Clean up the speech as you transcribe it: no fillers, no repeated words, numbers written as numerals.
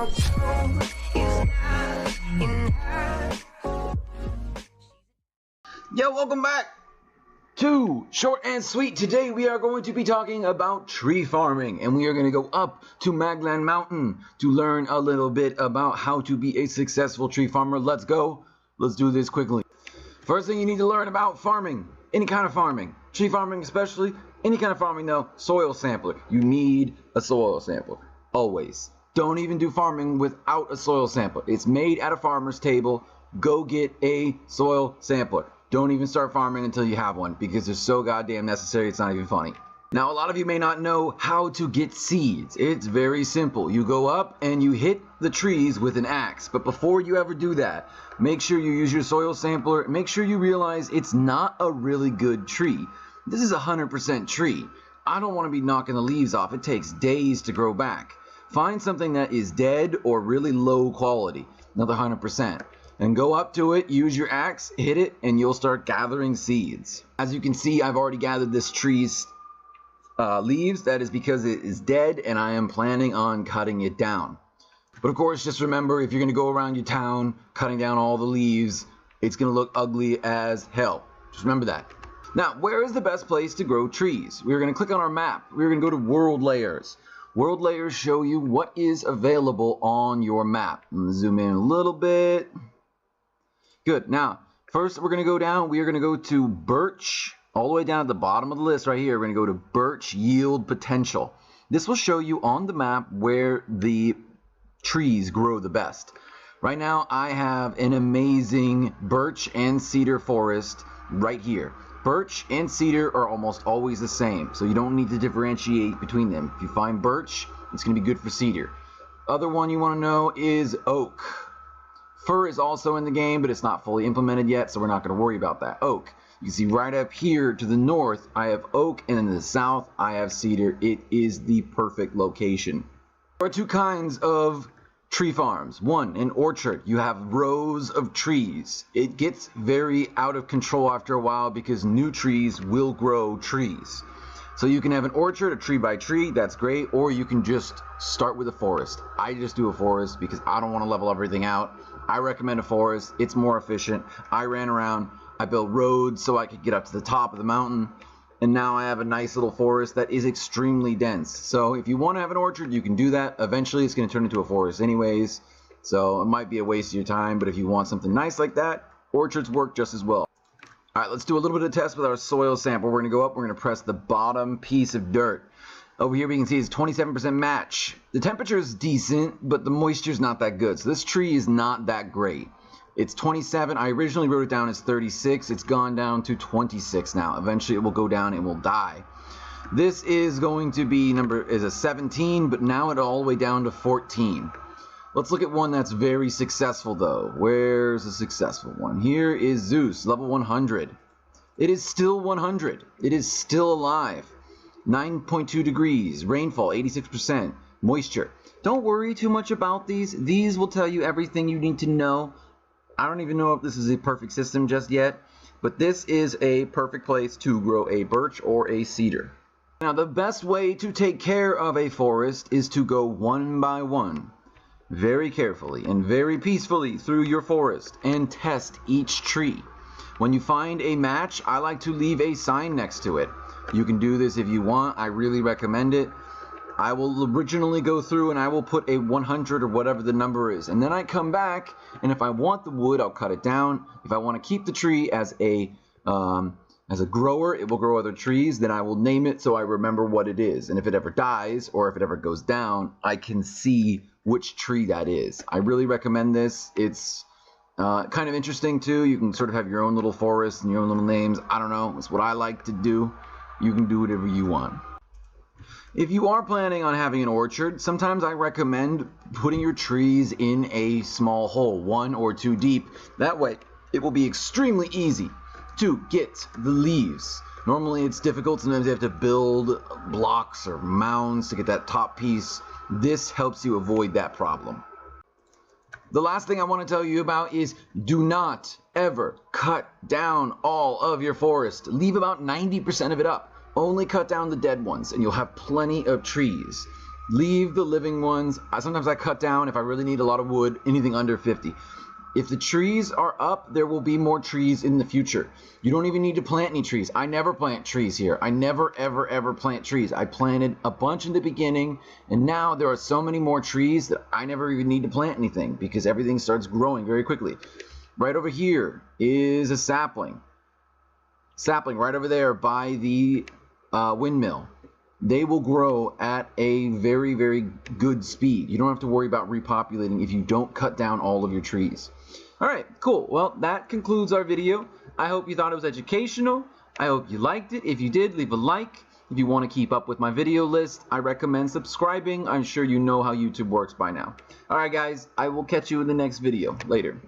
Yo, welcome back to Short and Sweet. Today we are going to be talking about tree farming, and we are going to go up to Magland Mountain to learn a little bit about how to be a successful tree farmer. Let's go. Let's do this quickly. First thing you need to learn about farming, any kind of farming, tree farming especially, any kind of farming though, soil sampler. You need a soil sampler, always. Don't even do farming without a soil sampler. It's made at a farmer's table. Go get a soil sampler. Don't even start farming until you have one, because they're so goddamn necessary, it's not even funny. Now, a lot of you may not know how to get seeds. It's very simple. You go up and you hit the trees with an axe. But before you ever do that, make sure you use your soil sampler. Make sure you realize it's not a really good tree. This is a 100% tree. I don't want to be knocking the leaves off. It takes days to grow back. Find something that is dead or really low quality, another 100%. And go up to it, use your axe, hit it, and you'll start gathering seeds. As you can see, I've already gathered this tree's leaves. That is because it is dead, and I am planning on cutting it down. But of course, just remember, if you're going to go around your town cutting down all the leaves, it's going to look ugly as hell. Just remember that. Now, where is the best place to grow trees? We're going to click on our map. We're going to go to World Layers. World Layers show you what is available on your map. I'm going to zoom in a little bit. Good. Now, first we're going to go down. We are going to go to birch, all the way down at the bottom of the list right here. We're going to go to birch yield potential. This will show you on the map where the trees grow the best. Right now, I have an amazing birch and cedar forest right here. Birch and cedar are almost always the same, so you don't need to differentiate between them. If you find birch, it's going to be good for cedar. Other one you want to know is oak. Fir is also in the game, but it's not fully implemented yet, so we're not going to worry about that. Oak. You can see right up here to the north, I have oak, and in the south, I have cedar. It is the perfect location. There are two kinds of tree farms. One, an orchard. You have rows of trees. It gets very out of control after a while because new trees will grow trees. So you can have an orchard, a tree by tree, that's great, or you can just start with a forest. I just do a forest because I don't want to level everything out. I recommend a forest. It's more efficient. I ran around. I built roads so I could get up to the top of the mountain. And now I have a nice little forest that is extremely dense. So if you want to have an orchard, you can do that. Eventually, it's going to turn into a forest anyways. So it might be a waste of your time. But if you want something nice like that, orchards work just as well. All right, let's do a little bit of test with our soil sample. We're going to go up. We're going to press the bottom piece of dirt. Over here we can see it's 27% match. The temperature is decent, but the moisture is not that good. So this tree is not that great. It's 27. I originally wrote it down as 36. It's gone down to 26 now. Eventually it will go down and will die. This is going to be is a 17, but now it's all the way down to 14. Let's look at one that's very successful though. Where's the successful one? Here is Zeus, level 100. It is still 100. It is still alive. 9.2 degrees, rainfall 86%, moisture. Don't worry too much about these. These will tell you everything you need to know. I don't even know if this is a perfect system just yet, but this is a perfect place to grow a birch or a cedar. Now, the best way to take care of a forest is to go one by one, very carefully and very peacefully through your forest and test each tree. When you find a match, I like to leave a sign next to it. You can do this if you want. I really recommend it. I will originally go through and I will put a 100 or whatever the number is. And then I come back, and if I want the wood, I'll cut it down. If I want to keep the tree as a grower, it will grow other trees. Then I will name it so I remember what it is. And if it ever dies or if it ever goes down, I can see which tree that is. I really recommend this. It's kind of interesting too. You can sort of have your own little forest and your own little names. I don't know. It's what I like to do. You can do whatever you want. If you are planning on having an orchard, sometimes I recommend putting your trees in a small hole, 1 or 2 deep. That way, it will be extremely easy to get the leaves. Normally, it's difficult. Sometimes you have to build blocks or mounds to get that top piece. This helps you avoid that problem. The last thing I want to tell you about is do not ever cut down all of your forest. Leave about 90% of it up. Only cut down the dead ones and you'll have plenty of trees. Leave the living ones. Sometimes I cut down if I really need a lot of wood, anything under 50. If the trees are up, there will be more trees in the future. You don't even need to plant any trees. I never plant trees here. I never, ever, ever plant trees. I planted a bunch in the beginning, and now there are so many more trees that I never even need to plant anything because everything starts growing very quickly. Right over here is a sapling. Sapling right over there by the windmill. They will grow at a very, very good speed. You don't have to worry about repopulating if you don't cut down all of your trees. Alright, cool. Well, that concludes our video. I hope you thought it was educational. I hope you liked it. If you did, leave a like. If you want to keep up with my video list, I recommend subscribing. I'm sure you know how YouTube works by now. Alright guys, I will catch you in the next video. Later.